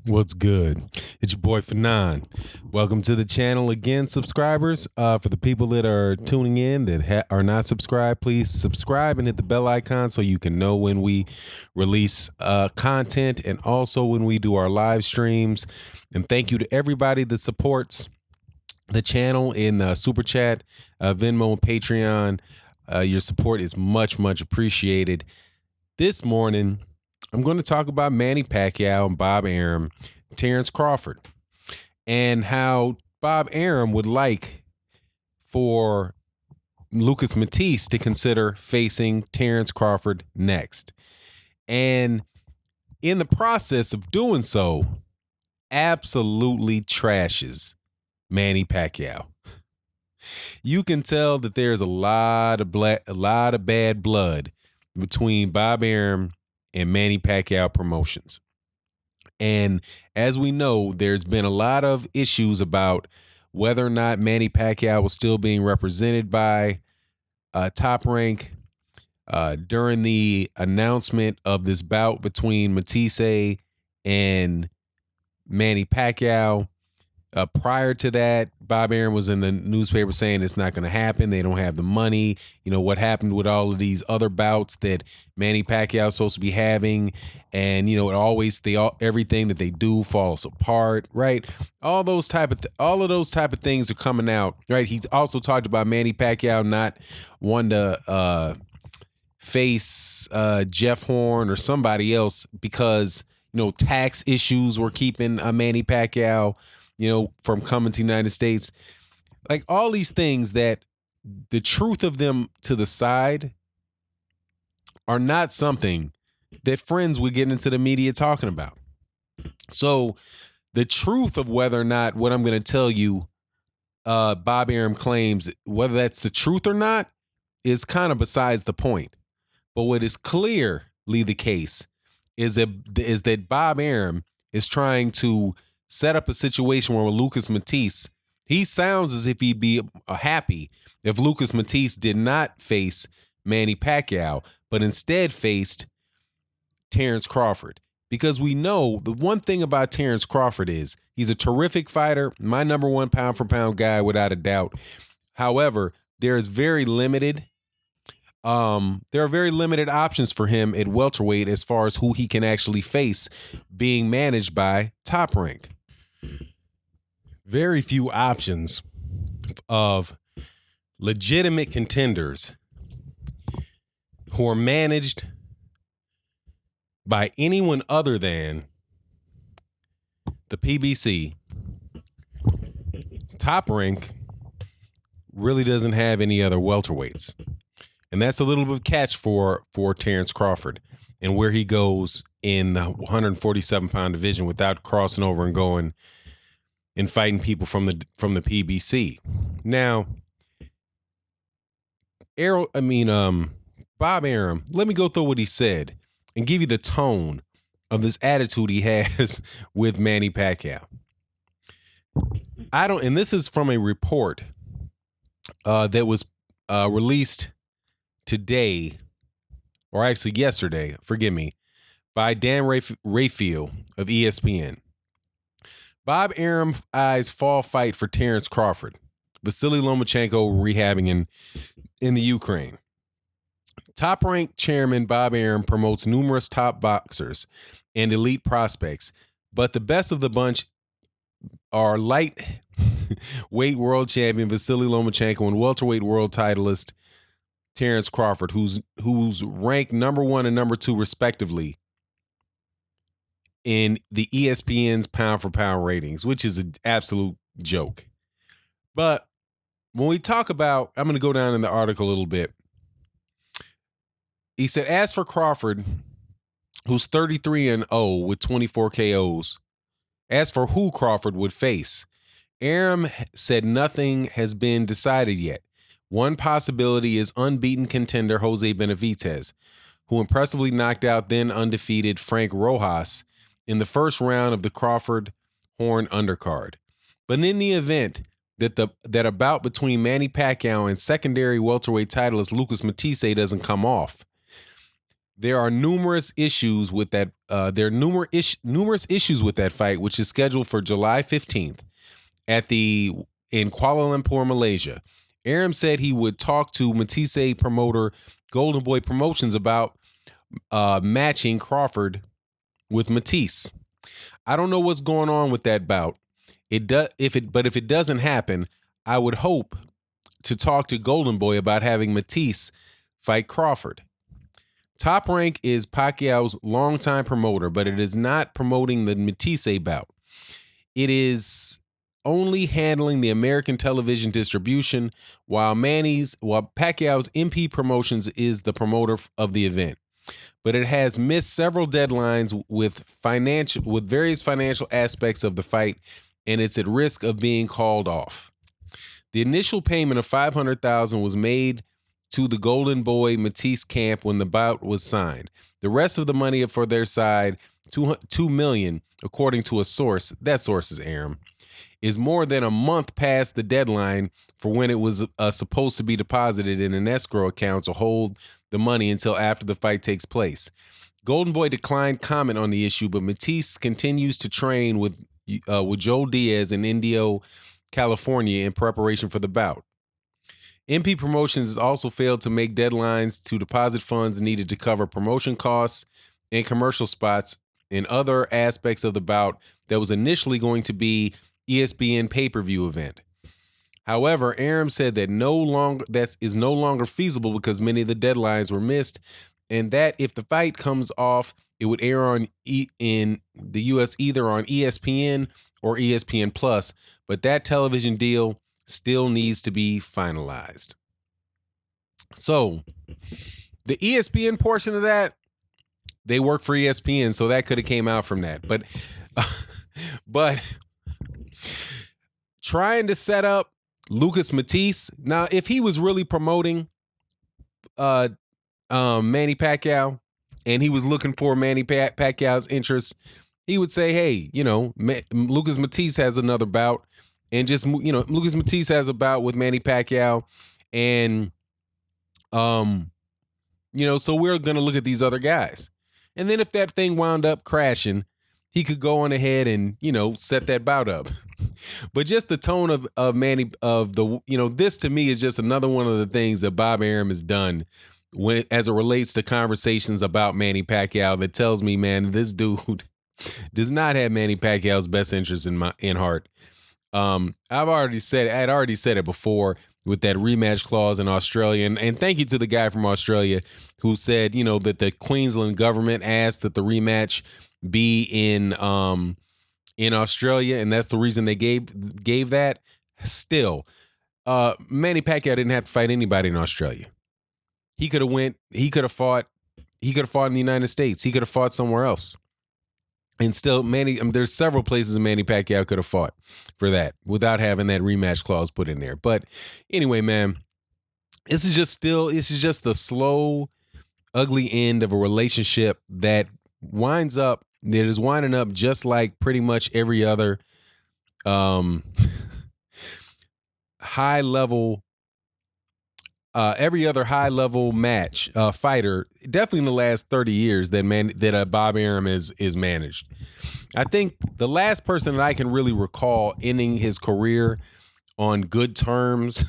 What's good? It's your boy Fanon. Welcome to the channel again, subscribers. For the people that are tuning in that are not subscribed, please subscribe and hit the bell icon so you can know when we release content and also when we do our live streams. And thank you to everybody that supports the channel in Super Chat, Venmo, and Patreon. Your support is much, much appreciated. This morning, I'm going to talk about Manny Pacquiao and Bob Arum, Terence Crawford, and how Bob Arum would like for Lucas Matthysse to consider facing Terence Crawford next. And in the process of doing so, absolutely trashes Manny Pacquiao. You can tell that there's a lot of bad blood between Bob Arum and Manny Pacquiao promotions. And as we know, there's been a lot of issues about whether or not Manny Pacquiao was still being represented by Top Rank during the announcement of this bout between Matthysse and Manny Pacquiao. Prior to that, Bob Arum was in the newspaper saying it's not going to happen. They don't have the money. You know, what happened with all of these other bouts that Manny Pacquiao is supposed to be having. And, you know, everything that they do falls apart, right? All of those type of things are coming out, right? He's also talked about Manny Pacquiao not wanting to face Jeff Horn or somebody else because, you know, tax issues were keeping Manny Pacquiao, you know, from coming to the United States. Like all these things that the truth of them to the side are not something that friends would get into the media talking about. So the truth of whether or not what I'm going to tell you, Bob Arum claims, whether that's the truth or not, is kind of besides the point. But what is clearly the case is that Bob Arum is trying to set up a situation where Lucas Matthysse, he sounds as if he'd be happy if Lucas Matthysse did not face Manny Pacquiao, but instead faced Terence Crawford. Because we know the one thing about Terence Crawford is he's a terrific fighter, my number one pound for pound guy without a doubt. However, there are very limited options for him at welterweight as far as who he can actually face, being managed by Top Rank. Very few options of legitimate contenders who are managed by anyone other than the PBC. Top Rank really doesn't have any other welterweights. And that's a little bit of a catch for Terence Crawford and where he goes in the 147-pound division without crossing over and going and fighting people from the PBC. Now, Bob Arum, let me go through what he said and give you the tone of this attitude he has with Manny Pacquiao. And this is from a report that was released today, or actually yesterday, forgive me, by Dan Rafael of ESPN. Bob Arum eyes fall fight for Terence Crawford. Vasyl Lomachenko rehabbing in the Ukraine. Top Rank chairman Bob Arum promotes numerous top boxers and elite prospects, but the best of the bunch are lightweight world champion Vasyl Lomachenko and welterweight world titleist Terence Crawford, who's ranked number 1 and number 2 respectively in the ESPN's pound for pound ratings, which is an absolute joke. But when we talk about, I'm going to go down in the article a little bit. He said, as for Crawford, who's 33-0 with 24 KOs, as for who Crawford would face, Arum said nothing has been decided yet. One possibility is unbeaten contender Jose Benavidez, who impressively knocked out then undefeated Frank Rojas in the first round of the Crawford-Horn undercard. But in the event that a bout between Manny Pacquiao and secondary welterweight titleist Lucas Matthysse doesn't come off, There are numerous issues with that. There are numerous issues with that fight, which is scheduled for July 15th in Kuala Lumpur, Malaysia. Arum said he would talk to Matthysse promoter Golden Boy Promotions about matching Crawford with Matthysse. I don't know what's going on with that bout. But if it doesn't happen, I would hope to talk to Golden Boy about having Matthysse fight Crawford. Top Rank is Pacquiao's longtime promoter, but it is not promoting the Matthysse bout. It is only handling the American television distribution, while Pacquiao's MP Promotions is the promoter of the event. But it has missed several deadlines with various financial aspects of the fight, and it's at risk of being called off. The initial payment of $500,000 was made to the Golden Boy Matthysse camp when the bout was signed. The rest of the money for their side, $2 million, according to a source, that source is Arum, is more than a month past the deadline for when it was supposed to be deposited in an escrow account to hold the money until after the fight takes place. Golden Boy declined comment on the issue, but Matthysse continues to train with Joel Diaz in Indio, California in preparation for the bout. MP Promotions has also failed to make deadlines to deposit funds needed to cover promotion costs and commercial spots and other aspects of the bout that was initially going to be ESPN pay-per-view event. However, Arum said that that is no longer feasible because many of the deadlines were missed, and that if the fight comes off, it would air in the U.S. either on ESPN or ESPN Plus, but that television deal still needs to be finalized. So, the ESPN portion of that, they work for ESPN, so that could have came out from that. But trying to set up Lucas Matthysse. Now, if he was really promoting Manny Pacquiao and he was looking for Manny Pacquiao's interest, he would say, hey, Lucas Matthysse has another bout. And just, Lucas Matthysse has a bout with Manny Pacquiao. And, so we're going to look at these other guys. And then if that thing wound up crashing, he could go on ahead and, set that bout up. But just the tone of Manny, this to me is just another one of the things that Bob Arum has done as it relates to conversations about Manny Pacquiao that tells me, man, this dude does not have Manny Pacquiao's best interest in heart. I'd already said it before with that rematch clause in Australia. And thank you to the guy from Australia who said, that the Queensland government asked that the rematch be in Australia, and that's the reason they gave that. Still, Manny Pacquiao didn't have to fight anybody in Australia. He could have fought in the United States. He could have fought somewhere else. And still, there's several places Manny Pacquiao could have fought for that without having that rematch clause put in there. But anyway, man, this is just the slow, ugly end of a relationship that is winding up just like pretty much every other high level match fighter, definitely in the last 30 years that Bob Arum is managed. I think the last person that I can really recall ending his career on good terms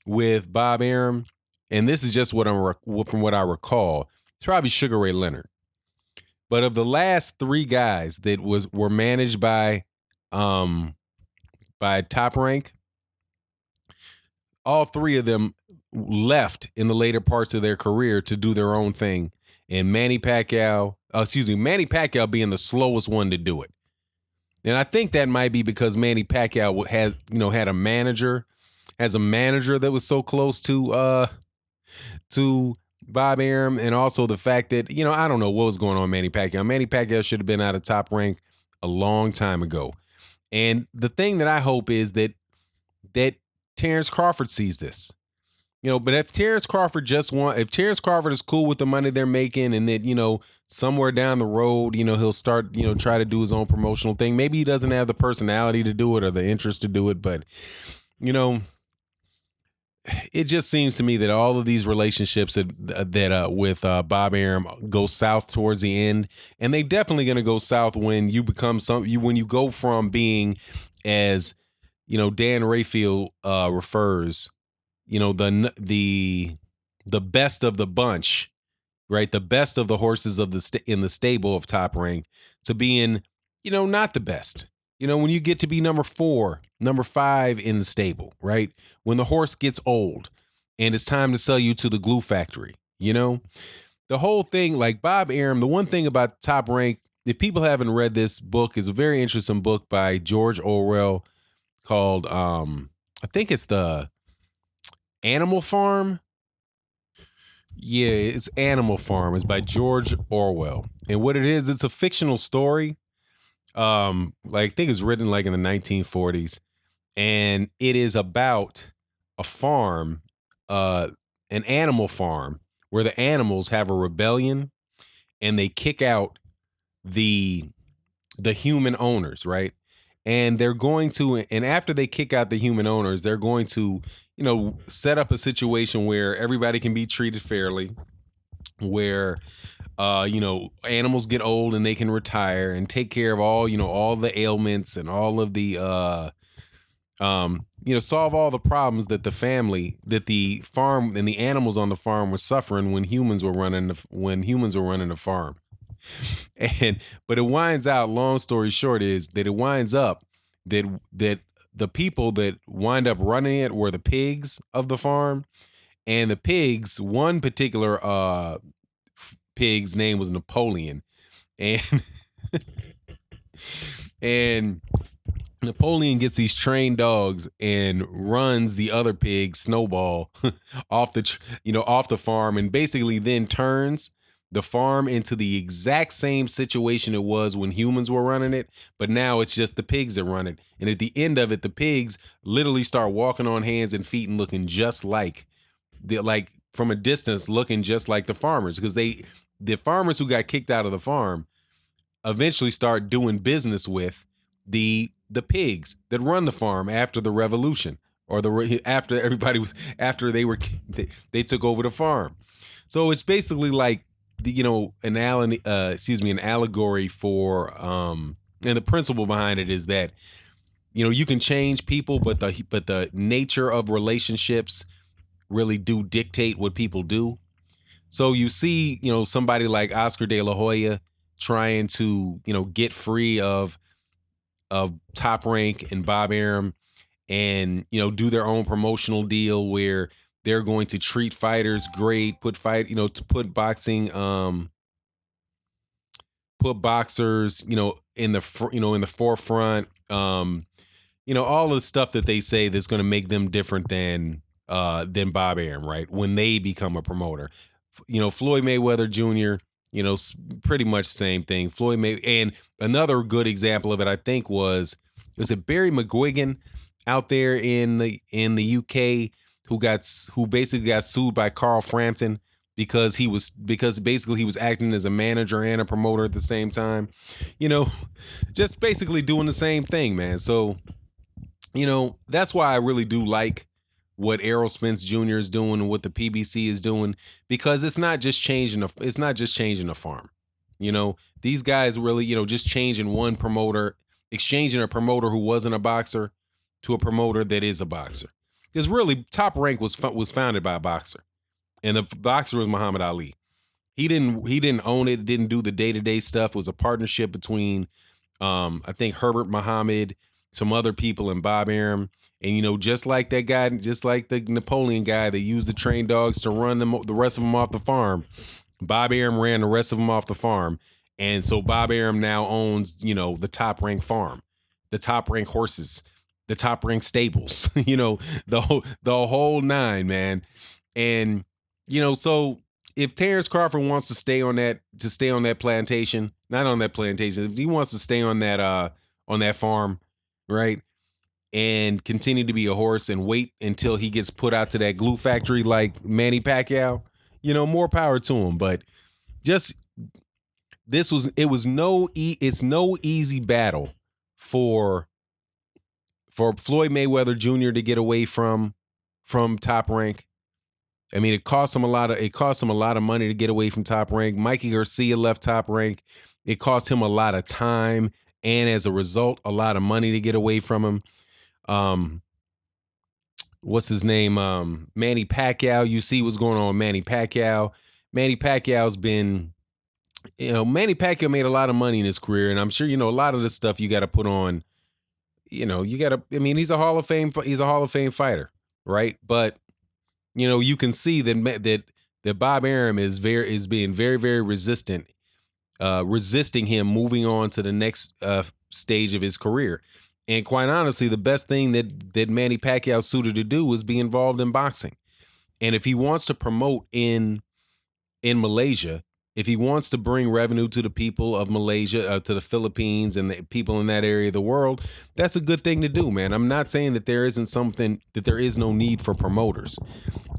with Bob Arum, and this is just from what I recall, it's probably Sugar Ray Leonard. But of the last three guys that were managed by Top Rank, all three of them left in the later parts of their career to do their own thing. And Manny Pacquiao being the slowest one to do it. And I think that might be because Manny Pacquiao had a manager that was so close to Bob Arum, and also the fact that, I don't know what was going on with Manny Pacquiao. Manny Pacquiao should have been out of Top Rank a long time ago. And the thing that I hope is that Terence Crawford sees this. But if Terence Crawford is cool with the money they're making, and that, somewhere down the road, he'll start, try to do his own promotional thing. Maybe he doesn't have the personality to do it or the interest to do it, but, it just seems to me that all of these relationships with Bob Arum go south towards the end, and they definitely going to go south when you become when you go from being, as Dan Rayfield refers, the best of the bunch, right? The best of the horses of in the stable of Top Rank, to being, not the best. When you get to be number 4, number 5 in the stable, right? When the horse gets old and it's time to sell you to the glue factory, the whole thing, like Bob Arum, the one thing about Top Rank, if people haven't read this book, is a very interesting book by George Orwell called, I think it's the Animal Farm. Yeah, it's Animal Farm. It's by George Orwell. And what it is, it's a fictional story. I think it's written like in the 1940s. And it is about a farm, an animal farm, where the animals have a rebellion and they kick out the human owners, right? And they're going to, and after they kick out the human owners, they're going to, set up a situation where everybody can be treated fairly, where, animals get old and they can retire and take care of all the ailments and all of the, solve all the problems that the farm and the animals on the farm were suffering when humans were running the farm. But it winds out, long story short, is that it winds up that the people that wind up running it were the pigs of the farm. And the pigs, one particular pig's name was Napoleon. And and Napoleon gets these trained dogs and runs the other pig, Snowball, off the farm, and basically then turns the farm into the exact same situation it was when humans were running it, but now it's just the pigs that run it. And at the end of it, the pigs literally start walking on hands and feet and looking just like from a distance, looking just like the farmers, because the farmers who got kicked out of the farm eventually start doing business with the pigs that run the farm after the revolution, or after they took over the farm. So it's basically like an allegory for, and the principle behind it is that you can change people, but the nature of relationships really do dictate what people do. So you see somebody like Oscar De La Hoya trying to get free of Top Rank and Bob Arum, and do their own promotional deal where they're going to treat fighters great, put boxing, put boxers, in the forefront, all the stuff that they say that's going to make them different than Bob Arum, right? When they become a promoter, Floyd Mayweather Jr., pretty much the same thing. And another good example of it, I think, was it Barry McGuigan out there in the UK who basically got sued by Carl Frampton because basically he was acting as a manager and a promoter at the same time, just basically doing the same thing, man. So, that's why I really do like what Errol Spence Jr. is doing and what the PBC is doing, because it's not just changing the farm. These guys really, just changing one promoter, exchanging a promoter who wasn't a boxer to a promoter that is a boxer. Because really, Top Rank was founded by a boxer, and the boxer was Muhammad Ali. He didn't own it, didn't do the day-to-day stuff. It was a partnership between, I think, Herbert Muhammad, some other people, and Bob Arum. And, just like that guy, just like the Napoleon guy that used the trained dogs to run the rest of them off the farm, Bob Arum ran the rest of them off the farm. And so Bob Arum now owns, the Top Rank farm, the Top Rank horses, the Top Rank stables, the whole nine, man. And, so if Terence Crawford wants to stay on that plantation, not on that plantation, if he wants to stay on that farm, right, and continue to be a horse and wait until he gets put out to that glue factory like Manny Pacquiao, more power to him. But just it's no easy battle for Floyd Mayweather Jr. to get away from from Top Rank. I mean, it cost him a lot of money to get away from Top Rank. Mikey Garcia left Top Rank. It cost him a lot of time, and as a result, a lot of money to get away from him. What's his name? Manny Pacquiao. You see what's going on with Manny Pacquiao. Manny Pacquiao's been, Manny Pacquiao made a lot of money in his career, and I'm sure, a lot of the stuff you got to put on, he's a Hall of Fame fighter, right? But, you can see that Bob Arum is being very, very resisting him moving on to the next stage of his career. And quite honestly, the best thing that Manny Pacquiao suited to do was be involved in boxing. And if he wants to promote in Malaysia, if he wants to bring revenue to the people of Malaysia, to the Philippines and the people in that area of the world, that's a good thing to do, man. I'm not saying that there is no need for promoters,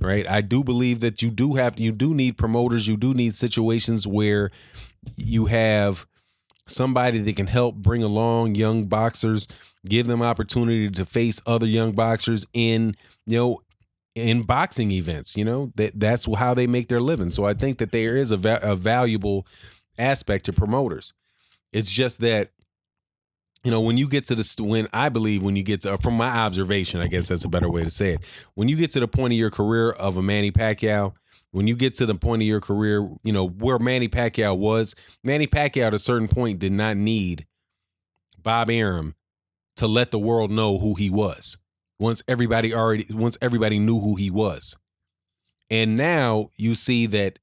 right? I do believe that you do need promoters. You do need situations where you have somebody that can help bring along young boxers, give them opportunity to face other young boxers in boxing events. That's how they make their living. So I think that there is a valuable aspect to promoters. It's just that, when you get to from my observation, I guess that's a better way to say it. When you get to the point of your career of a Manny Pacquiao, when you get to the point of your career, where Manny Pacquiao at a certain point did not need Bob Arum to let the world know who he was. Once everybody knew who he was. And now you see that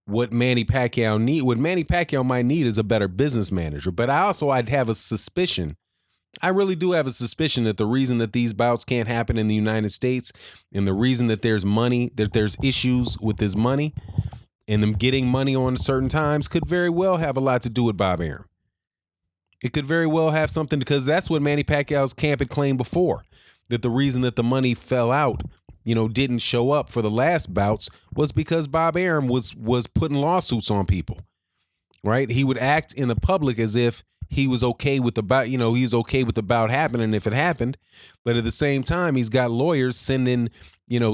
what Manny Pacquiao might need is a better business manager. But I'd have a suspicion. I really do have a suspicion that the reason that these bouts can't happen in the United States, and the reason that there's issues with this money and them getting money on certain times, could very well have a lot to do with Bob Arum. It could very well have something, because that's what Manny Pacquiao's camp had claimed before, that the reason that the money fell out, didn't show up for the last bouts, was because Bob Arum was putting lawsuits on people, right? He would act in the public as if he was okay with the bout, he's okay with the bout happening if it happened, but at the same time, he's got lawyers sending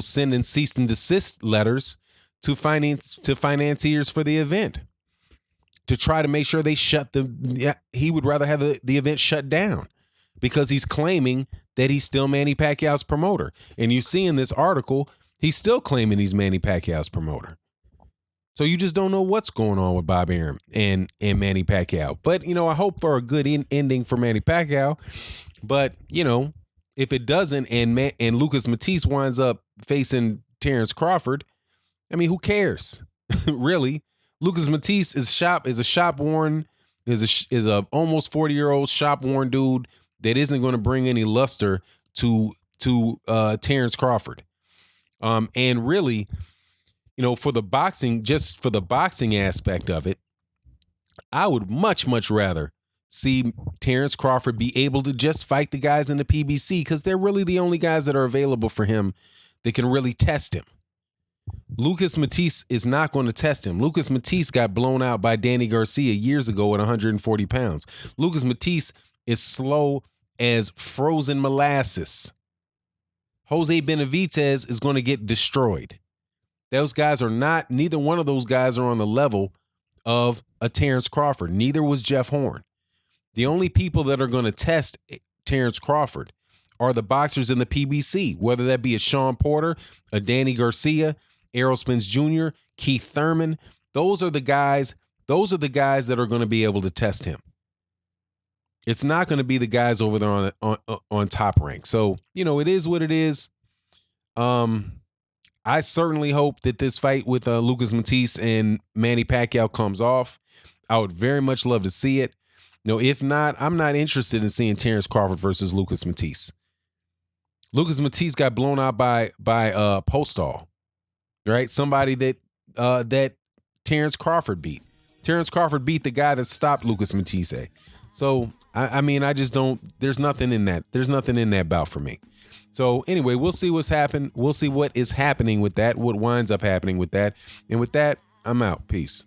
cease and desist letters to financiers for the event, to try to make sure they he would rather have the event shut down, because he's claiming that he's still Manny Pacquiao's promoter. And you see in this article, he's still claiming he's Manny Pacquiao's promoter. So you just don't know what's going on with Bob Arum and Manny Pacquiao. But, I hope for a good ending for Manny Pacquiao. But, if it doesn't, and Lucas Matthysse winds up facing Terence Crawford, who cares? Really? Lucas Matthysse is a almost 40-year-old shop-worn dude that isn't going to bring any luster to Terence Crawford. And really, for the boxing aspect of it, I would much, much rather see Terence Crawford be able to just fight the guys in the PBC, because they're really the only guys that are available for him that can really test him. Lucas Matthysse is not going to test him. Lucas Matthysse got blown out by Danny Garcia years ago at 140 pounds. Lucas Matthysse is slow as frozen molasses. Jose Benavidez is going to get destroyed. Neither one of those guys are on the level of a Terence Crawford. Neither was Jeff Horn. The only people that are going to test Terence Crawford are the boxers in the PBC, whether that be a Sean Porter, a Danny Garcia, Errol Spence Jr., Keith Thurman. Those are the guys that are going to be able to test him. It's not going to be the guys over there on Top Rank. So, it is what it is. I certainly hope that this fight with Lucas Matthysse and Manny Pacquiao comes off. I would very much love to see it. If not, I'm not interested in seeing Terence Crawford versus Lucas Matthysse. Lucas Matthysse got blown out by Postol, right? Somebody that Terence Crawford beat. Terence Crawford beat the guy that stopped Lucas Matthysse. So, I just don't, there's nothing in that. There's nothing in that bout for me. So anyway, we'll see what's happened. We'll see what is happening with that, what winds up happening with that. And with that, I'm out. Peace.